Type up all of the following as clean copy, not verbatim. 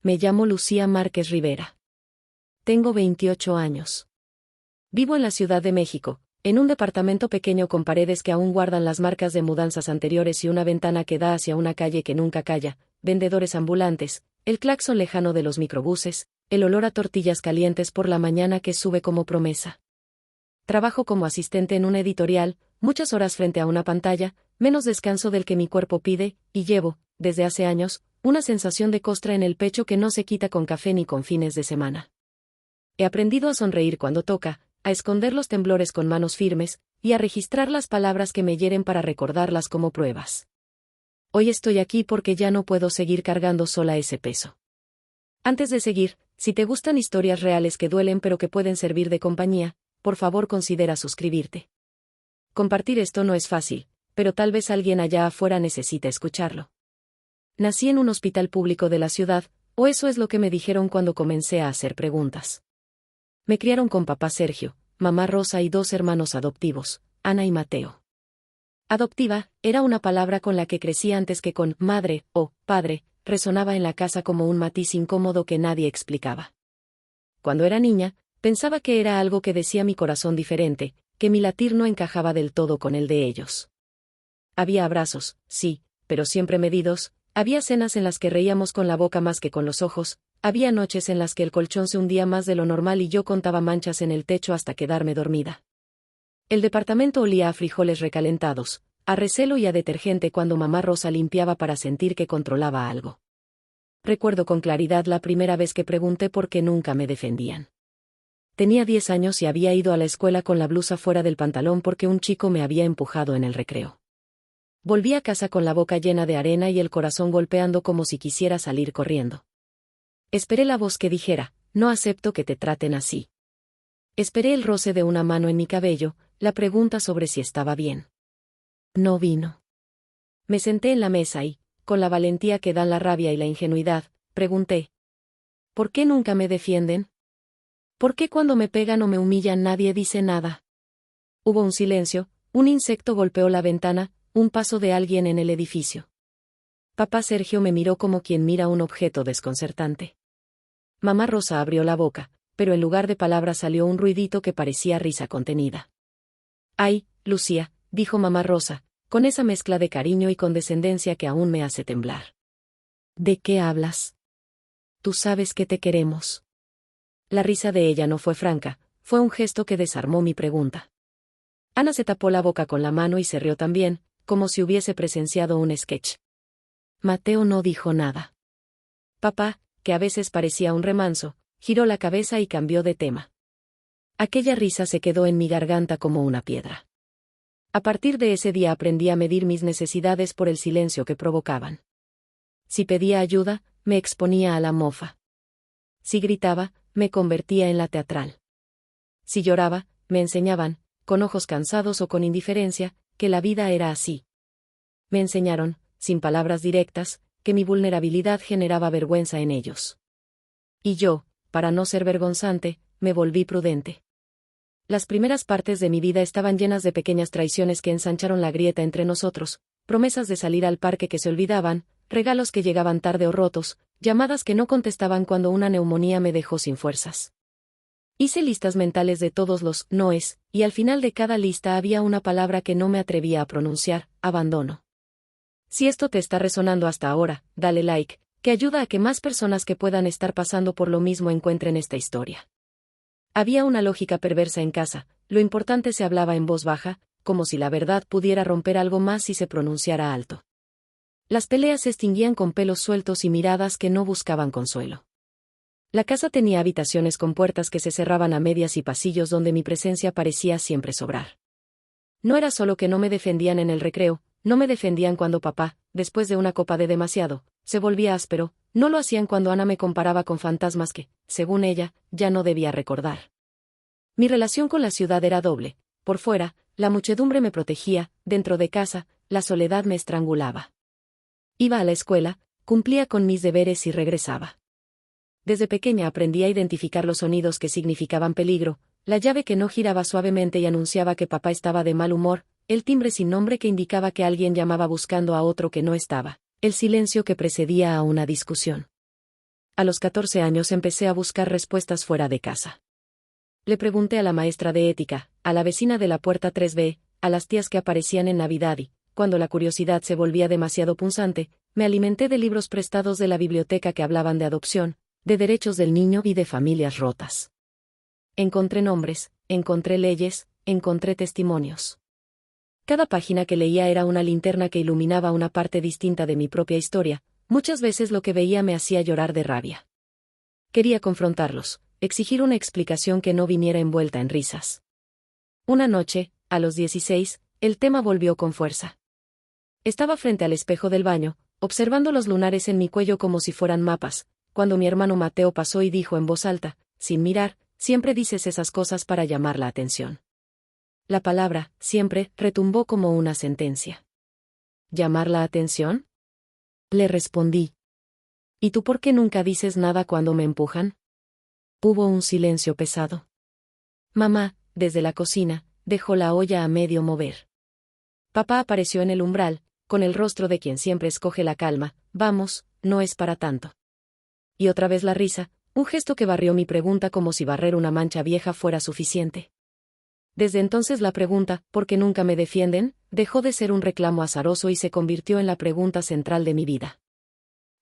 Me llamo Lucía Márquez Rivera. Tengo 28 años. Vivo en la Ciudad de México, en un departamento pequeño con paredes que aún guardan las marcas de mudanzas anteriores y una ventana que da hacia una calle que nunca calla, vendedores ambulantes, el claxon lejano de los microbuses, el olor a tortillas calientes por la mañana que sube como promesa. Trabajo como asistente en una editorial, muchas horas frente a una pantalla, menos descanso del que mi cuerpo pide, y llevo, desde hace años, una sensación de costra en el pecho que no se quita con café ni con fines de semana. He aprendido a sonreír cuando toca, a esconder los temblores con manos firmes, y a registrar las palabras que me hieren para recordarlas como pruebas. Hoy estoy aquí porque ya no puedo seguir cargando sola ese peso. Antes de seguir, si te gustan historias reales que duelen pero que pueden servir de compañía, por favor considera suscribirte. Compartir esto no es fácil, pero tal vez alguien allá afuera necesite escucharlo. Nací en un hospital público de la ciudad, o eso es lo que me dijeron cuando comencé a hacer preguntas. Me criaron con papá Sergio, mamá Rosa y dos hermanos adoptivos, Ana y Mateo. Adoptiva era una palabra con la que crecí antes que con madre o padre, resonaba en la casa como un matiz incómodo que nadie explicaba. Cuando era niña, pensaba que era algo que decía mi corazón diferente, que mi latir no encajaba del todo con el de ellos. Había abrazos, sí, pero siempre medidos, había cenas en las que reíamos con la boca más que con los ojos, había noches en las que el colchón se hundía más de lo normal y yo contaba manchas en el techo hasta quedarme dormida. El departamento olía a frijoles recalentados, a recelo y a detergente cuando mamá Rosa limpiaba para sentir que controlaba algo. Recuerdo con claridad la primera vez que pregunté por qué nunca me defendían. Tenía 10 años y había ido a la escuela con la blusa fuera del pantalón porque un chico me había empujado en el recreo. Volví a casa con la boca llena de arena y el corazón golpeando como si quisiera salir corriendo. Esperé la voz que dijera, no acepto que te traten así. Esperé el roce de una mano en mi cabello, la pregunta sobre si estaba bien. No vino. Me senté en la mesa y, con la valentía que dan la rabia y la ingenuidad, pregunté. ¿Por qué nunca me defienden? ¿Por qué cuando me pegan o me humillan nadie dice nada? Hubo un silencio, un insecto golpeó la ventana, un paso de alguien en el edificio. Papá Sergio me miró como quien mira un objeto desconcertante. Mamá Rosa abrió la boca, pero en lugar de palabras salió un ruidito que parecía risa contenida. Ay, Lucía, dijo mamá Rosa, con esa mezcla de cariño y condescendencia que aún me hace temblar. ¿De qué hablas? Tú sabes que te queremos. La risa de ella no fue franca, fue un gesto que desarmó mi pregunta. Ana se tapó la boca con la mano y se rió también, como si hubiese presenciado un sketch. Mateo no dijo nada. Papá, que a veces parecía un remanso, giró la cabeza y cambió de tema. Aquella risa se quedó en mi garganta como una piedra. A partir de ese día aprendí a medir mis necesidades por el silencio que provocaban. Si pedía ayuda, me exponía a la mofa. Si gritaba, me convertía en la teatral. Si lloraba, me enseñaban, con ojos cansados o con indiferencia, que la vida era así. Me enseñaron, sin palabras directas, que mi vulnerabilidad generaba vergüenza en ellos. Y yo, para no ser vergonzante, me volví prudente. Las primeras partes de mi vida estaban llenas de pequeñas traiciones que ensancharon la grieta entre nosotros, promesas de salir al parque que se olvidaban, regalos que llegaban tarde o rotos, llamadas que no contestaban cuando una neumonía me dejó sin fuerzas. Hice listas mentales de todos los noes, y al final de cada lista había una palabra que no me atrevía a pronunciar, abandono. Si esto te está resonando hasta ahora, dale like, que ayuda a que más personas que puedan estar pasando por lo mismo encuentren esta historia. Había una lógica perversa en casa, lo importante se hablaba en voz baja, como si la verdad pudiera romper algo más si se pronunciara alto. Las peleas se extinguían con pelos sueltos y miradas que no buscaban consuelo. La casa tenía habitaciones con puertas que se cerraban a medias y pasillos donde mi presencia parecía siempre sobrar. No era solo que no me defendían en el recreo, no me defendían cuando papá, después de una copa de demasiado, se volvía áspero, no lo hacían cuando Ana me comparaba con fantasmas que, según ella, ya no debía recordar. Mi relación con la ciudad era doble, por fuera, la muchedumbre me protegía, dentro de casa, la soledad me estrangulaba. Iba a la escuela, cumplía con mis deberes y regresaba. Desde pequeña aprendí a identificar los sonidos que significaban peligro, la llave que no giraba suavemente y anunciaba que papá estaba de mal humor, el timbre sin nombre que indicaba que alguien llamaba buscando a otro que no estaba, el silencio que precedía a una discusión. A los 14 años empecé a buscar respuestas fuera de casa. Le pregunté a la maestra de ética, a la vecina de la puerta 3B, a las tías que aparecían en Navidad y, cuando la curiosidad se volvía demasiado punzante, me alimenté de libros prestados de la biblioteca que hablaban de adopción, de derechos del niño y de familias rotas. Encontré nombres, encontré leyes, encontré testimonios. Cada página que leía era una linterna que iluminaba una parte distinta de mi propia historia. Muchas veces lo que veía me hacía llorar de rabia. Quería confrontarlos, exigir una explicación que no viniera envuelta en risas. Una noche, a los 16, el tema volvió con fuerza. Estaba frente al espejo del baño, observando los lunares en mi cuello como si fueran mapas, cuando mi hermano Mateo pasó y dijo en voz alta, sin mirar, siempre dices esas cosas para llamar la atención. La palabra, siempre, retumbó como una sentencia. ¿Llamar la atención? Le respondí. ¿Y tú por qué nunca dices nada cuando me empujan? Hubo un silencio pesado. Mamá, desde la cocina, dejó la olla a medio mover. Papá apareció en el umbral, con el rostro de quien siempre escoge la calma. Vamos, no es para tanto. Y otra vez la risa, un gesto que barrió mi pregunta como si barrer una mancha vieja fuera suficiente. Desde entonces la pregunta, ¿por qué nunca me defienden?, dejó de ser un reclamo azaroso y se convirtió en la pregunta central de mi vida.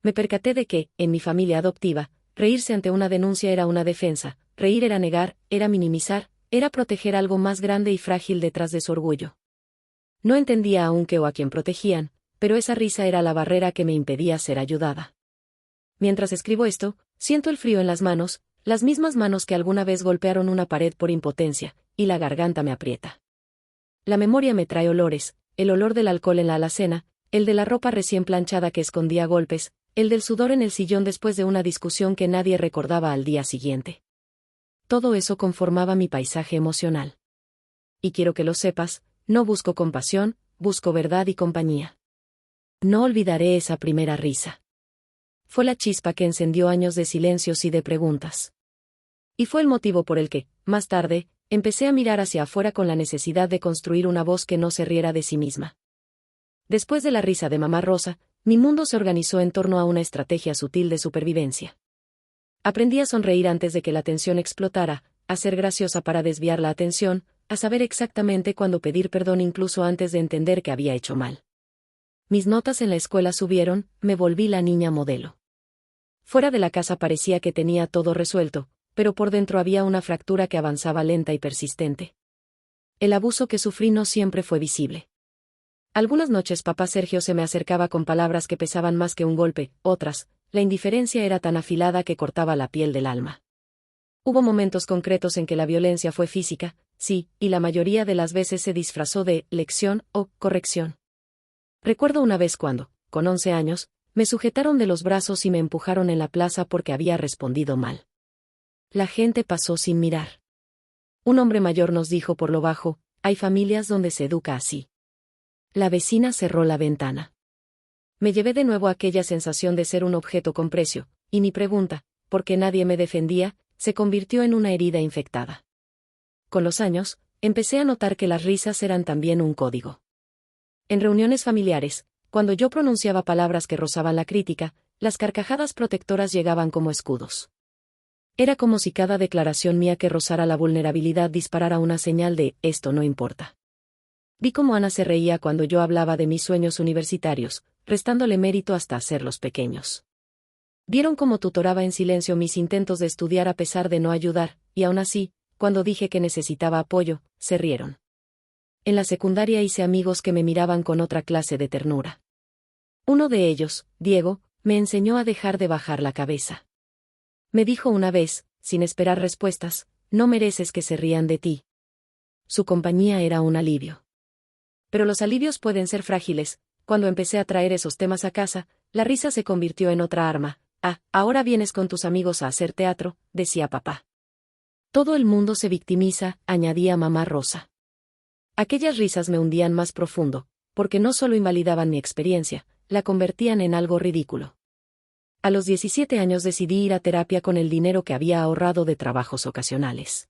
Me percaté de que, en mi familia adoptiva, reírse ante una denuncia era una defensa, reír era negar, era minimizar, era proteger algo más grande y frágil detrás de su orgullo. No entendía aún qué o a quién protegían, pero esa risa era la barrera que me impedía ser ayudada. Mientras escribo esto, siento el frío en las manos, las mismas manos que alguna vez golpearon una pared por impotencia, y la garganta me aprieta. La memoria me trae olores, el olor del alcohol en la alacena, el de la ropa recién planchada que escondía golpes, el del sudor en el sillón después de una discusión que nadie recordaba al día siguiente. Todo eso conformaba mi paisaje emocional. Y quiero que lo sepas, no busco compasión, busco verdad y compañía. No olvidaré esa primera risa. Fue la chispa que encendió años de silencios y de preguntas. Y fue el motivo por el que, más tarde, empecé a mirar hacia afuera con la necesidad de construir una voz que no se riera de sí misma. Después de la risa de mamá Rosa, mi mundo se organizó en torno a una estrategia sutil de supervivencia. Aprendí a sonreír antes de que la tensión explotara, a ser graciosa para desviar la atención, a saber exactamente cuándo pedir perdón incluso antes de entender que había hecho mal. Mis notas en la escuela subieron, me volví la niña modelo. Fuera de la casa parecía que tenía todo resuelto, pero por dentro había una fractura que avanzaba lenta y persistente. El abuso que sufrí no siempre fue visible. Algunas noches papá Sergio se me acercaba con palabras que pesaban más que un golpe, otras, la indiferencia era tan afilada que cortaba la piel del alma. Hubo momentos concretos en que la violencia fue física, sí, y la mayoría de las veces se disfrazó de lección o corrección. Recuerdo una vez cuando, con 11 años, me sujetaron de los brazos y me empujaron en la plaza porque había respondido mal. La gente pasó sin mirar. Un hombre mayor nos dijo por lo bajo, hay familias donde se educa así. La vecina cerró la ventana. Me llevé de nuevo aquella sensación de ser un objeto con precio, y mi pregunta, ¿por qué nadie me defendía?, se convirtió en una herida infectada. Con los años, empecé a notar que las risas eran también un código. En reuniones familiares, cuando yo pronunciaba palabras que rozaban la crítica, las carcajadas protectoras llegaban como escudos. Era como si cada declaración mía que rozara la vulnerabilidad disparara una señal de «esto no importa». Vi cómo Ana se reía cuando yo hablaba de mis sueños universitarios, restándole mérito hasta hacerlos pequeños. Vieron cómo tutoraba en silencio mis intentos de estudiar a pesar de no ayudar, y aún así, cuando dije que necesitaba apoyo, se rieron. En la secundaria hice amigos que me miraban con otra clase de ternura. Uno de ellos, Diego, me enseñó a dejar de bajar la cabeza. Me dijo una vez, sin esperar respuestas, no mereces que se rían de ti. Su compañía era un alivio. Pero los alivios pueden ser frágiles. Cuando empecé a traer esos temas a casa, la risa se convirtió en otra arma. Ah, ahora vienes con tus amigos a hacer teatro, decía papá. Todo el mundo se victimiza, añadía mamá Rosa. Aquellas risas me hundían más profundo, porque no solo invalidaban mi experiencia, la convertían en algo ridículo. A los 17 años decidí ir a terapia con el dinero que había ahorrado de trabajos ocasionales.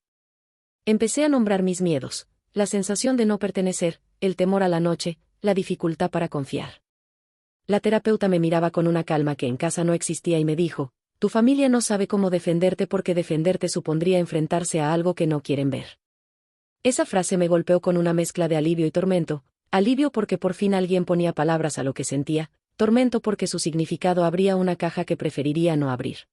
Empecé a nombrar mis miedos, la sensación de no pertenecer, el temor a la noche, la dificultad para confiar. La terapeuta me miraba con una calma que en casa no existía y me dijo, Tu familia no sabe cómo defenderte porque defenderte supondría enfrentarse a algo que no quieren ver. Esa frase me golpeó con una mezcla de alivio y tormento, alivio porque por fin alguien ponía palabras a lo que sentía, tormento porque su significado abría una caja que preferiría no abrir.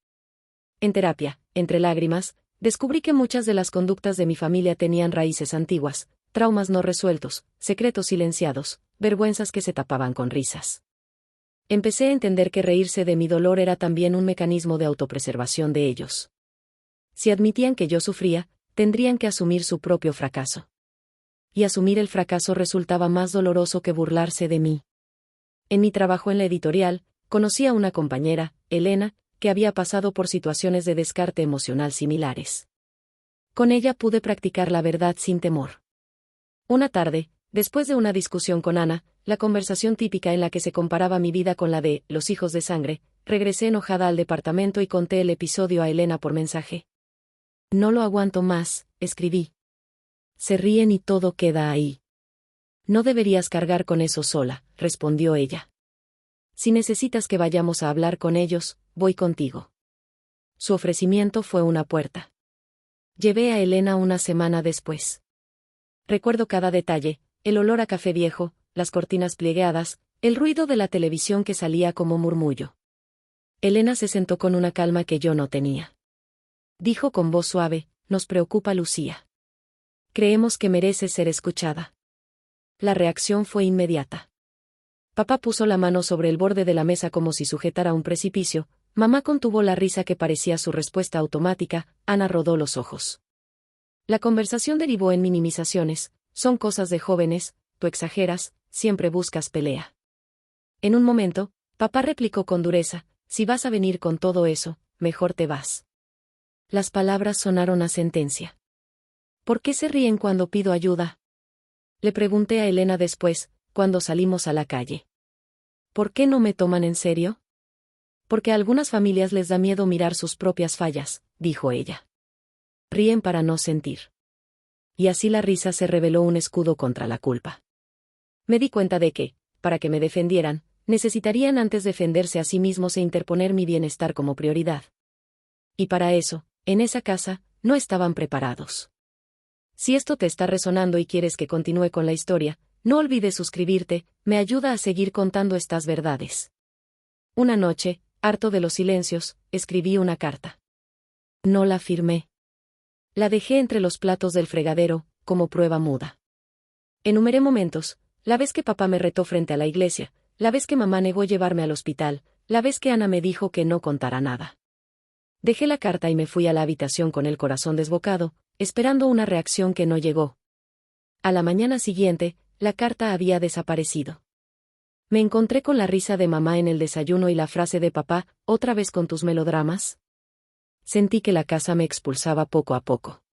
En terapia, entre lágrimas, descubrí que muchas de las conductas de mi familia tenían raíces antiguas, traumas no resueltos, secretos silenciados, vergüenzas que se tapaban con risas. Empecé a entender que reírse de mi dolor era también un mecanismo de autopreservación de ellos. Si admitían que yo sufría, tendrían que asumir su propio fracaso. Y asumir el fracaso resultaba más doloroso que burlarse de mí. En mi trabajo en la editorial, conocí a una compañera, Elena, que había pasado por situaciones de descarte emocional similares. Con ella pude practicar la verdad sin temor. Una tarde, después de una discusión con Ana, la conversación típica en la que se comparaba mi vida con la de los hijos de sangre, regresé enojada al departamento y conté el episodio a Elena por mensaje. No lo aguanto más, escribí. Se ríen y todo queda ahí. No deberías cargar con eso sola, respondió ella. Si necesitas que vayamos a hablar con ellos, voy contigo. Su ofrecimiento fue una puerta. Llevé a Elena una semana después. Recuerdo cada detalle, el olor a café viejo, las cortinas pliegueadas, el ruido de la televisión que salía como murmullo. Elena se sentó con una calma que yo no tenía. Dijo con voz suave, nos preocupa Lucía. Creemos que merece ser escuchada. La reacción fue inmediata. Papá puso la mano sobre el borde de la mesa como si sujetara un precipicio, mamá contuvo la risa que parecía su respuesta automática, Ana rodó los ojos. La conversación derivó en minimizaciones, son cosas de jóvenes, tú exageras, siempre buscas pelea. En un momento, papá replicó con dureza, si vas a venir con todo eso, mejor te vas. Las palabras sonaron a sentencia. ¿Por qué se ríen cuando pido ayuda? Le pregunté a Elena después, cuando salimos a la calle. ¿Por qué no me toman en serio? Porque a algunas familias les da miedo mirar sus propias fallas, dijo ella. Ríen para no sentir. Y así la risa se reveló un escudo contra la culpa. Me di cuenta de que, para que me defendieran, necesitarían antes defenderse a sí mismos e interponer mi bienestar como prioridad. Y para eso, en esa casa, no estaban preparados. Si esto te está resonando y quieres que continúe con la historia, no olvides suscribirte, me ayuda a seguir contando estas verdades. Una noche, harto de los silencios, escribí una carta. No la firmé. La dejé entre los platos del fregadero, como prueba muda. Enumeré momentos, la vez que papá me retó frente a la iglesia, la vez que mamá negó llevarme al hospital, la vez que Ana me dijo que no contara nada. Dejé la carta y me fui a la habitación con el corazón desbocado, esperando una reacción que no llegó. A la mañana siguiente, la carta había desaparecido. Me encontré con la risa de mamá en el desayuno y la frase de papá, ¿otra vez con tus melodramas? Sentí que la casa me expulsaba poco a poco.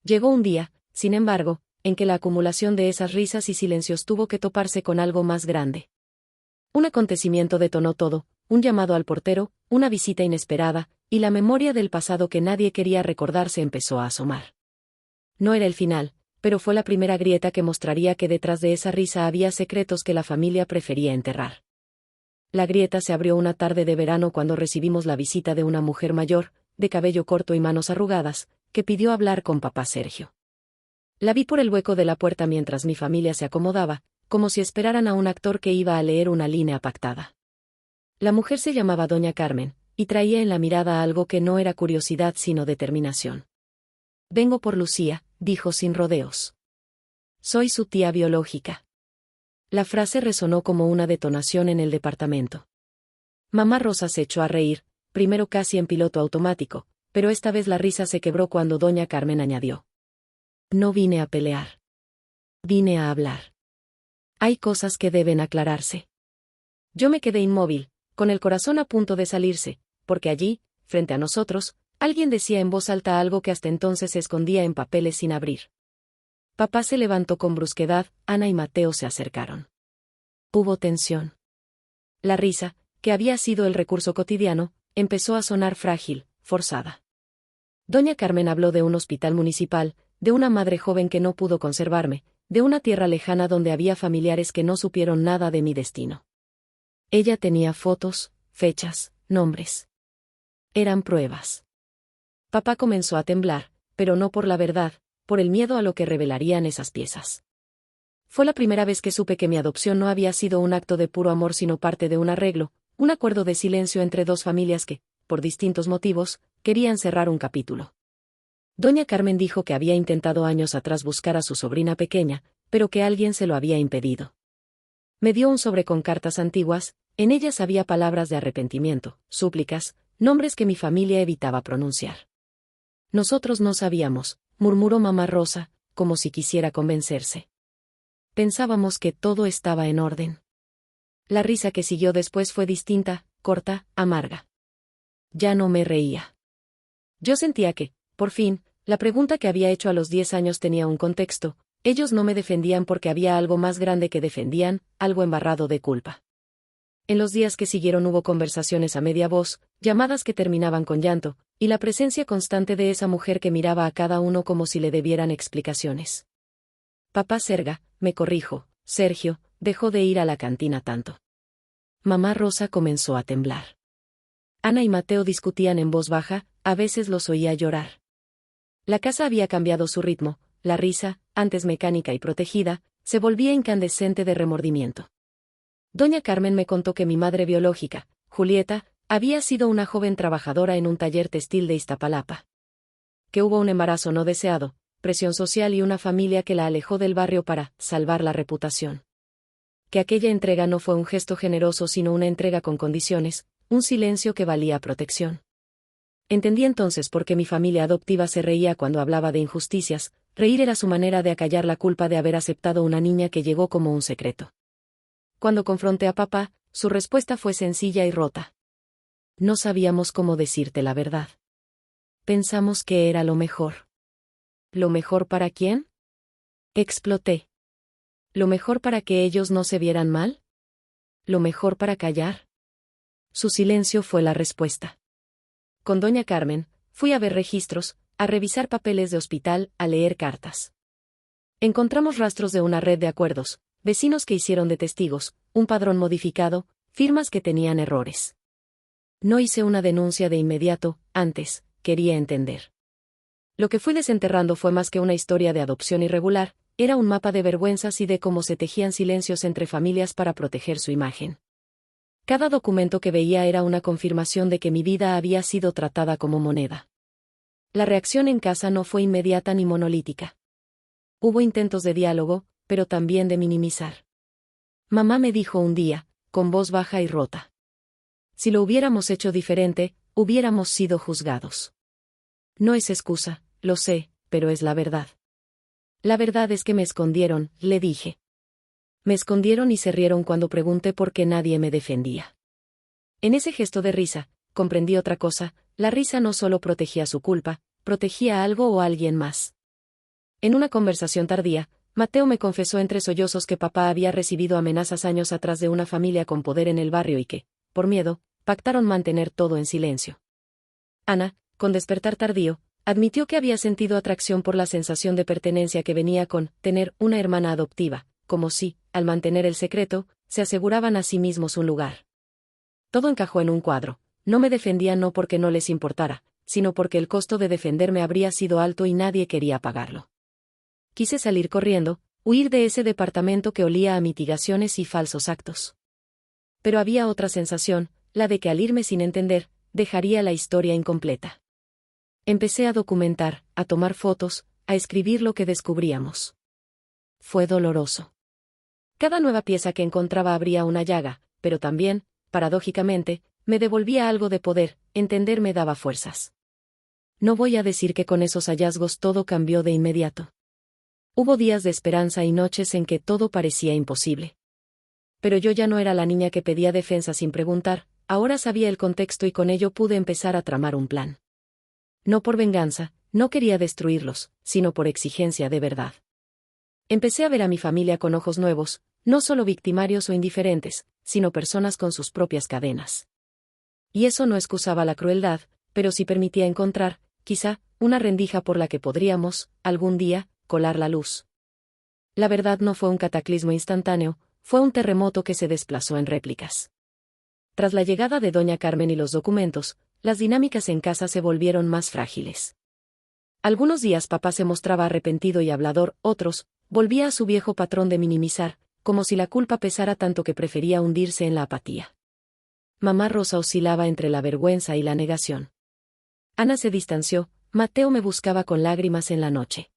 Llegó un día, sin embargo, en que la acumulación de esas risas y silencios tuvo que toparse con algo más grande. Un acontecimiento detonó todo, un llamado al portero, una visita inesperada, y la memoria del pasado que nadie quería recordar se empezó a asomar. No era el final, pero fue la primera grieta que mostraría que detrás de esa risa había secretos que la familia prefería enterrar. La grieta se abrió una tarde de verano cuando recibimos la visita de una mujer mayor, de cabello corto y manos arrugadas, que pidió hablar con papá Sergio. La vi por el hueco de la puerta mientras mi familia se acomodaba, como si esperaran a un actor que iba a leer una línea pactada. La mujer se llamaba Doña Carmen, y traía en la mirada algo que no era curiosidad sino determinación. Vengo por Lucía, dijo sin rodeos. Soy su tía biológica. La frase resonó como una detonación en el departamento. Mamá Rosa se echó a reír, primero casi en piloto automático, pero esta vez la risa se quebró cuando Doña Carmen añadió. No vine a pelear. Vine a hablar. Hay cosas que deben aclararse. Yo me quedé inmóvil, con el corazón a punto de salirse, porque allí, frente a nosotros, alguien decía en voz alta algo que hasta entonces se escondía en papeles sin abrir. Papá se levantó con brusquedad, Ana y Mateo se acercaron. Hubo tensión. La risa, que había sido el recurso cotidiano, empezó a sonar frágil, forzada. Doña Carmen habló de un hospital municipal, de una madre joven que no pudo conservarme, de una tierra lejana donde había familiares que no supieron nada de mi destino. Ella tenía fotos, fechas, nombres. Eran pruebas. Papá comenzó a temblar, pero no por la verdad, por el miedo a lo que revelarían esas piezas. Fue la primera vez que supe que mi adopción no había sido un acto de puro amor sino parte de un arreglo, un acuerdo de silencio entre dos familias que, por distintos motivos, querían cerrar un capítulo. Doña Carmen dijo que había intentado años atrás buscar a su sobrina pequeña, pero que alguien se lo había impedido. Me dio un sobre con cartas antiguas, en ellas había palabras de arrepentimiento, súplicas, nombres que mi familia evitaba pronunciar. Nosotros no sabíamos, murmuró mamá Rosa, como si quisiera convencerse. Pensábamos que todo estaba en orden. La risa que siguió después fue distinta, corta, amarga. Ya no me reía. Yo sentía que, por fin, la pregunta que había hecho a los 10 años tenía un contexto. Ellos no me defendían porque había algo más grande que defendían, algo embarrado de culpa. En los días que siguieron hubo conversaciones a media voz, llamadas que terminaban con llanto, y la presencia constante de esa mujer que miraba a cada uno como si le debieran explicaciones. Papá Serga, me corrijo, Sergio, dejó de ir a la cantina tanto. Mamá Rosa comenzó a temblar. Ana y Mateo discutían en voz baja, a veces los oía llorar. La casa había cambiado su ritmo, la risa, antes mecánica y protegida, se volvía incandescente de remordimiento. Doña Carmen me contó que mi madre biológica, Julieta, había sido una joven trabajadora en un taller textil de Iztapalapa. Que hubo un embarazo no deseado, presión social y una familia que la alejó del barrio para salvar la reputación. Que aquella entrega no fue un gesto generoso sino una entrega con condiciones, un silencio que valía protección. Entendí entonces por qué mi familia adoptiva se reía cuando hablaba de injusticias. Reír era su manera de acallar la culpa de haber aceptado una niña que llegó como un secreto. Cuando confronté a papá, su respuesta fue sencilla y rota. No sabíamos cómo decirte la verdad. Pensamos que era lo mejor. ¿Lo mejor para quién? Exploté. ¿Lo mejor para que ellos no se vieran mal? ¿Lo mejor para callar? Su silencio fue la respuesta. Con doña Carmen, fui a ver registros, a revisar papeles de hospital, a leer cartas. Encontramos rastros de una red de acuerdos, vecinos que hicieron de testigos, un padrón modificado, firmas que tenían errores. No hice una denuncia de inmediato, antes, quería entender. Lo que fui desenterrando fue más que una historia de adopción irregular, era un mapa de vergüenzas y de cómo se tejían silencios entre familias para proteger su imagen. Cada documento que veía era una confirmación de que mi vida había sido tratada como moneda. La reacción en casa no fue inmediata ni monolítica. Hubo intentos de diálogo, pero también de minimizar. Mamá me dijo un día, con voz baja y rota. Si lo hubiéramos hecho diferente, hubiéramos sido juzgados. No es excusa, lo sé, pero es la verdad. La verdad es que me escondieron, le dije. Me escondieron y se rieron cuando pregunté por qué nadie me defendía. En ese gesto de risa, comprendí otra cosa, la risa no solo protegía su culpa, protegía a algo o a alguien más. En una conversación tardía, Mateo me confesó entre sollozos que papá había recibido amenazas años atrás de una familia con poder en el barrio y que, por miedo, pactaron mantener todo en silencio. Ana, con despertar tardío, admitió que había sentido atracción por la sensación de pertenencia que venía con tener una hermana adoptiva, como si, al mantener el secreto, se aseguraban a sí mismos un lugar. Todo encajó en un cuadro. No me defendían no porque no les importara, sino porque el costo de defenderme habría sido alto y nadie quería pagarlo. Quise salir corriendo, huir de ese departamento que olía a mitigaciones y falsos actos. Pero había otra sensación, la de que al irme sin entender, dejaría la historia incompleta. Empecé a documentar, a tomar fotos, a escribir lo que descubríamos. Fue doloroso. Cada nueva pieza que encontraba abría una llaga, pero también, paradójicamente, me devolvía algo de poder, entender me daba fuerzas. No voy a decir que con esos hallazgos todo cambió de inmediato. Hubo días de esperanza y noches en que todo parecía imposible. Pero yo ya no era la niña que pedía defensa sin preguntar, ahora sabía el contexto y con ello pude empezar a tramar un plan. No por venganza, no quería destruirlos, sino por exigencia de verdad. Empecé a ver a mi familia con ojos nuevos, no solo victimarios o indiferentes, sino personas con sus propias cadenas. Y eso no excusaba la crueldad, pero sí permitía encontrar, quizá, una rendija por la que podríamos, algún día, colar la luz. La verdad no fue un cataclismo instantáneo, fue un terremoto que se desplazó en réplicas. Tras la llegada de doña Carmen y los documentos, las dinámicas en casa se volvieron más frágiles. Algunos días papá se mostraba arrepentido y hablador, otros, volvía a su viejo patrón de minimizar, como si la culpa pesara tanto que prefería hundirse en la apatía. Mamá Rosa oscilaba entre la vergüenza y la negación. Ana se distanció, Mateo me buscaba con lágrimas en la noche.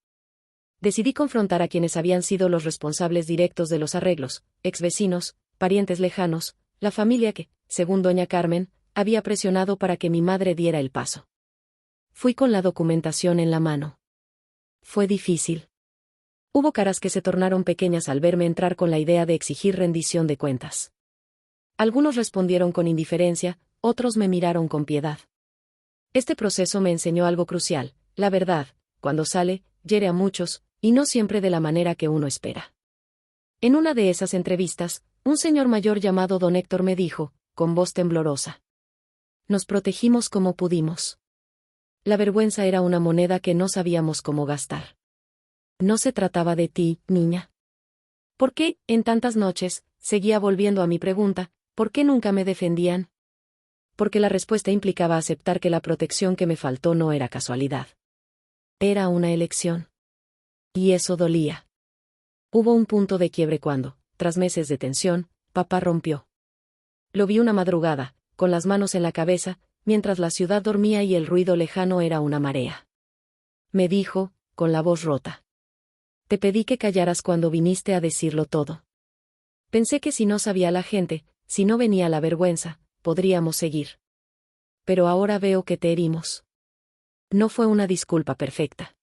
Decidí confrontar a quienes habían sido los responsables directos de los arreglos, exvecinos, parientes lejanos, la familia que, según doña Carmen, había presionado para que mi madre diera el paso. Fui con la documentación en la mano. Fue difícil. Hubo caras que se tornaron pequeñas al verme entrar con la idea de exigir rendición de cuentas. Algunos respondieron con indiferencia, otros me miraron con piedad. Este proceso me enseñó algo crucial: la verdad, cuando sale, hiere a muchos, y no siempre de la manera que uno espera. En una de esas entrevistas, un señor mayor llamado don Héctor me dijo, con voz temblorosa: nos protegimos como pudimos. La vergüenza era una moneda que no sabíamos cómo gastar. No se trataba de ti, niña. ¿Por qué, en tantas noches, seguía volviendo a mi pregunta, por qué nunca me defendían? Porque la respuesta implicaba aceptar que la protección que me faltó no era casualidad. Era una elección. Y eso dolía. Hubo un punto de quiebre cuando, tras meses de tensión, papá rompió. Lo vi una madrugada, con las manos en la cabeza, mientras la ciudad dormía y el ruido lejano era una marea. Me dijo, con la voz rota: te pedí que callaras cuando viniste a decirlo todo. Pensé que si no sabía la gente, si no venía la vergüenza, podríamos seguir. Pero ahora veo que te herimos. No fue una disculpa perfecta.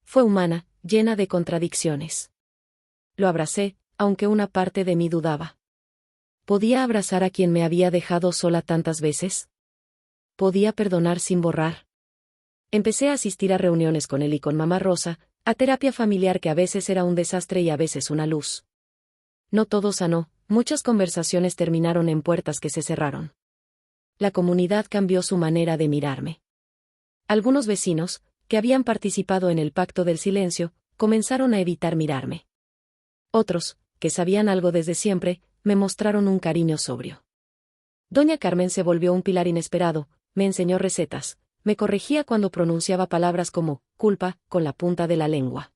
Fue humana, llena de contradicciones. Lo abracé, aunque una parte de mí dudaba. ¿Podía abrazar a quien me había dejado sola tantas veces? ¿Podía perdonar sin borrar? Empecé a asistir a reuniones con él y con mamá Rosa, a terapia familiar que a veces era un desastre y a veces una luz. No todo sanó, muchas conversaciones terminaron en puertas que se cerraron. La comunidad cambió su manera de mirarme. Algunos vecinos, que habían participado en el pacto del silencio, comenzaron a evitar mirarme. Otros, que sabían algo desde siempre, me mostraron un cariño sobrio. Doña Carmen se volvió un pilar inesperado, me enseñó recetas, me corregía cuando pronunciaba palabras como culpa con la punta de la lengua.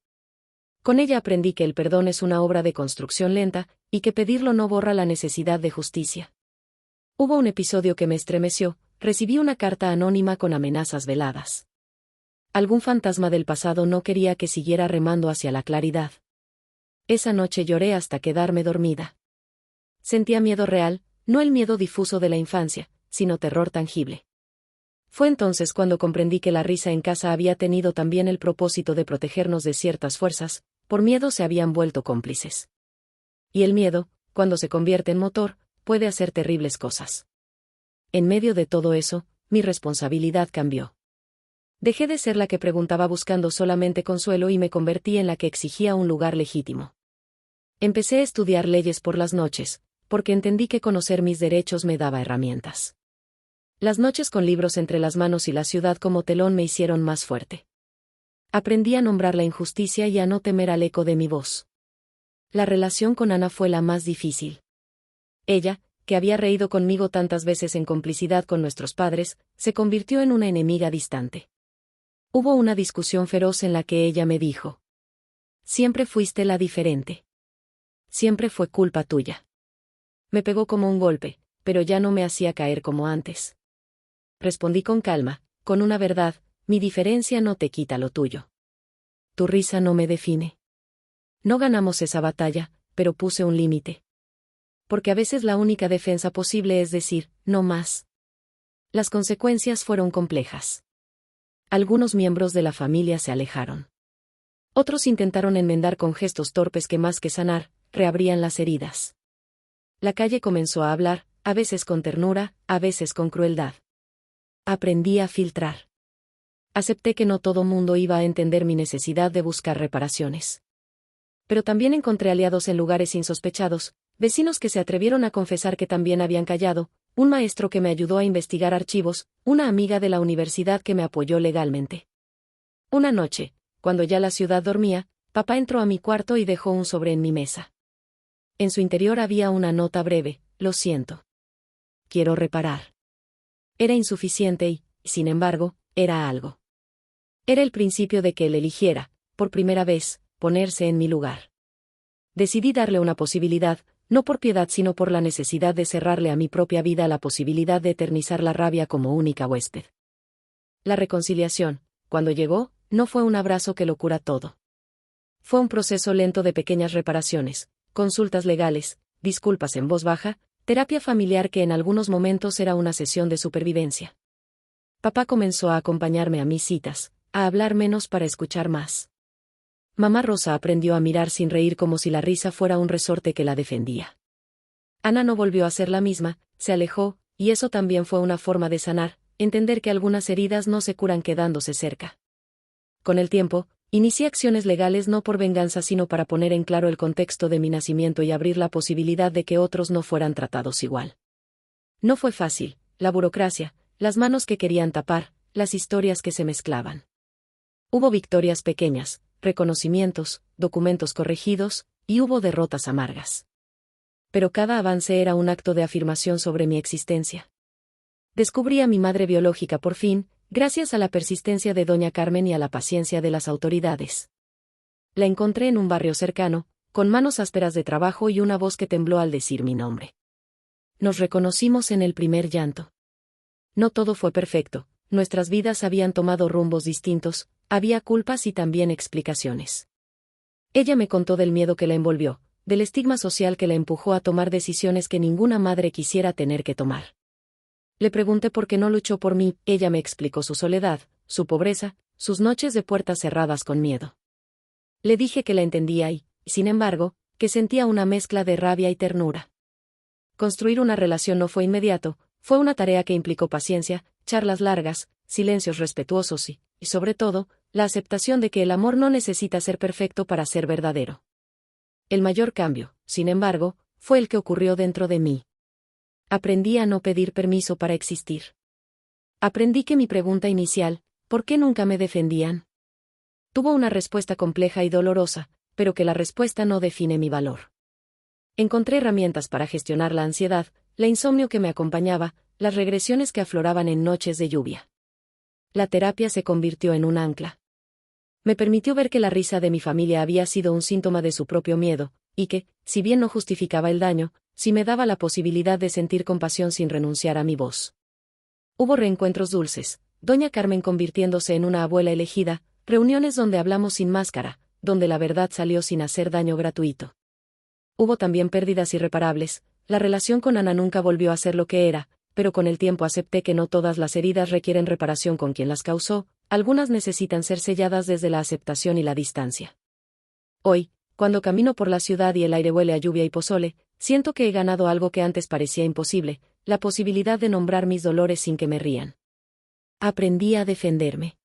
Con ella aprendí que el perdón es una obra de construcción lenta, y que pedirlo no borra la necesidad de justicia. Hubo un episodio que me estremeció: recibí una carta anónima con amenazas veladas. Algún fantasma del pasado no quería que siguiera remando hacia la claridad. Esa noche lloré hasta quedarme dormida. Sentía miedo real, no el miedo difuso de la infancia, sino terror tangible. Fue entonces cuando comprendí que la risa en casa había tenido también el propósito de protegernos de ciertas fuerzas, por miedo se habían vuelto cómplices. Y el miedo, cuando se convierte en motor, puede hacer terribles cosas. En medio de todo eso, mi responsabilidad cambió. Dejé de ser la que preguntaba buscando solamente consuelo y me convertí en la que exigía un lugar legítimo. Empecé a estudiar leyes por las noches, porque entendí que conocer mis derechos me daba herramientas. Las noches con libros entre las manos y la ciudad como telón me hicieron más fuerte. Aprendí a nombrar la injusticia y a no temer al eco de mi voz. La relación con Ana fue la más difícil. Ella, que había reído conmigo tantas veces en complicidad con nuestros padres, se convirtió en una enemiga distante. Hubo una discusión feroz en la que ella me dijo: siempre fuiste la diferente. Siempre fue culpa tuya. Me pegó como un golpe, pero ya no me hacía caer como antes. Respondí con calma, con una verdad: mi diferencia no te quita lo tuyo. Tu risa no me define. No ganamos esa batalla, pero puse un límite. Porque a veces la única defensa posible es decir, no más. Las consecuencias fueron complejas. Algunos miembros de la familia se alejaron. Otros intentaron enmendar con gestos torpes que más que sanar, reabrían las heridas. La calle comenzó a hablar, a veces con ternura, a veces con crueldad. Aprendí a filtrar. Acepté que no todo mundo iba a entender mi necesidad de buscar reparaciones. Pero también encontré aliados en lugares insospechados, vecinos que se atrevieron a confesar que también habían callado, un maestro que me ayudó a investigar archivos, una amiga de la universidad que me apoyó legalmente. Una noche, cuando ya la ciudad dormía, papá entró a mi cuarto y dejó un sobre en mi mesa. En su interior había una nota breve: lo siento. Quiero reparar. Era insuficiente y, sin embargo, era algo. Era el principio de que él eligiera, por primera vez, ponerse en mi lugar. Decidí darle una posibilidad, no por piedad sino por la necesidad de cerrarle a mi propia vida la posibilidad de eternizar la rabia como única huésped. La reconciliación, cuando llegó, no fue un abrazo que lo cura todo. Fue un proceso lento de pequeñas reparaciones, consultas legales, disculpas en voz baja, terapia familiar que en algunos momentos era una sesión de supervivencia. Papá comenzó a acompañarme a mis citas, a hablar menos para escuchar más. Mamá Rosa aprendió a mirar sin reír como si la risa fuera un resorte que la defendía. Ana no volvió a ser la misma, se alejó, y eso también fue una forma de sanar, entender que algunas heridas no se curan quedándose cerca. Con el tiempo, inicié acciones legales no por venganza sino para poner en claro el contexto de mi nacimiento y abrir la posibilidad de que otros no fueran tratados igual. No fue fácil, la burocracia, las manos que querían tapar, las historias que se mezclaban. Hubo victorias pequeñas, reconocimientos, documentos corregidos, y hubo derrotas amargas. Pero cada avance era un acto de afirmación sobre mi existencia. Descubrí a mi madre biológica por fin, gracias a la persistencia de doña Carmen y a la paciencia de las autoridades. La encontré en un barrio cercano, con manos ásperas de trabajo y una voz que tembló al decir mi nombre. Nos reconocimos en el primer llanto. No todo fue perfecto, nuestras vidas habían tomado rumbos distintos, había culpas y también explicaciones. Ella me contó del miedo que la envolvió, del estigma social que la empujó a tomar decisiones que ninguna madre quisiera tener que tomar. Le pregunté por qué no luchó por mí, ella me explicó su soledad, su pobreza, sus noches de puertas cerradas con miedo. Le dije que la entendía y, sin embargo, que sentía una mezcla de rabia y ternura. Construir una relación no fue inmediato, fue una tarea que implicó paciencia, charlas largas, silencios respetuosos y, sobre todo, la aceptación de que el amor no necesita ser perfecto para ser verdadero. El mayor cambio, sin embargo, fue el que ocurrió dentro de mí. Aprendí a no pedir permiso para existir. Aprendí que mi pregunta inicial, ¿por qué nunca me defendían?, tuvo una respuesta compleja y dolorosa, pero que la respuesta no define mi valor. Encontré herramientas para gestionar la ansiedad, la insomnio que me acompañaba, las regresiones que afloraban en noches de lluvia. La terapia se convirtió en un ancla. Me permitió ver que la risa de mi familia había sido un síntoma de su propio miedo, y que, si bien no justificaba el daño, sí me daba la posibilidad de sentir compasión sin renunciar a mi voz. Hubo reencuentros dulces, doña Carmen convirtiéndose en una abuela elegida, reuniones donde hablamos sin máscara, donde la verdad salió sin hacer daño gratuito. Hubo también pérdidas irreparables, la relación con Ana nunca volvió a ser lo que era, pero con el tiempo acepté que no todas las heridas requieren reparación con quien las causó, algunas necesitan ser selladas desde la aceptación y la distancia. Hoy, cuando camino por la ciudad y el aire huele a lluvia y pozole, siento que he ganado algo que antes parecía imposible, la posibilidad de nombrar mis dolores sin que me rían. Aprendí a defenderme.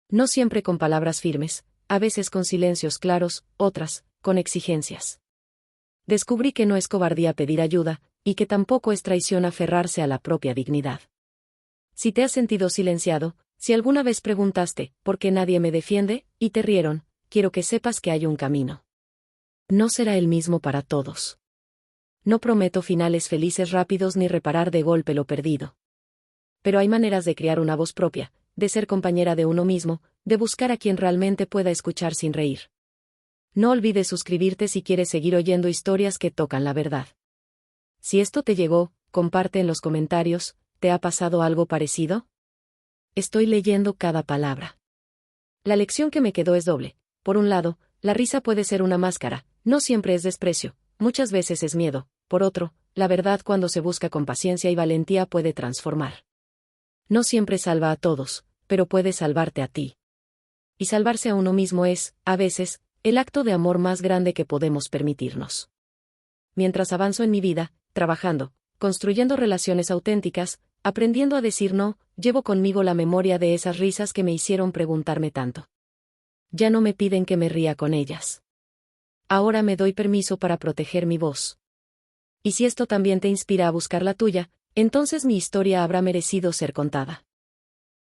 No siempre con palabras firmes, a veces con silencios claros, otras, con exigencias. Descubrí que no es cobardía pedir ayuda, y que tampoco es traición aferrarse a la propia dignidad. Si te has sentido silenciado, si alguna vez preguntaste, ¿por qué nadie me defiende?, y te rieron, quiero que sepas que hay un camino. No será el mismo para todos. No prometo finales felices rápidos ni reparar de golpe lo perdido. Pero hay maneras de crear una voz propia, de ser compañera de uno mismo, de buscar a quien realmente pueda escuchar sin reír. No olvides suscribirte si quieres seguir oyendo historias que tocan la verdad. Si esto te llegó, comparte en los comentarios, ¿te ha pasado algo parecido? Estoy leyendo cada palabra. La lección que me quedó es doble. Por un lado, la risa puede ser una máscara, no siempre es desprecio, muchas veces es miedo. Por otro, la verdad cuando se busca con paciencia y valentía puede transformar. No siempre salva a todos, pero puede salvarte a ti. Y salvarse a uno mismo es, a veces, el acto de amor más grande que podemos permitirnos. Mientras avanzo en mi vida, trabajando, construyendo relaciones auténticas, aprendiendo a decir no, llevo conmigo la memoria de esas risas que me hicieron preguntarme tanto. Ya no me piden que me ría con ellas. Ahora me doy permiso para proteger mi voz. Y si esto también te inspira a buscar la tuya, entonces mi historia habrá merecido ser contada.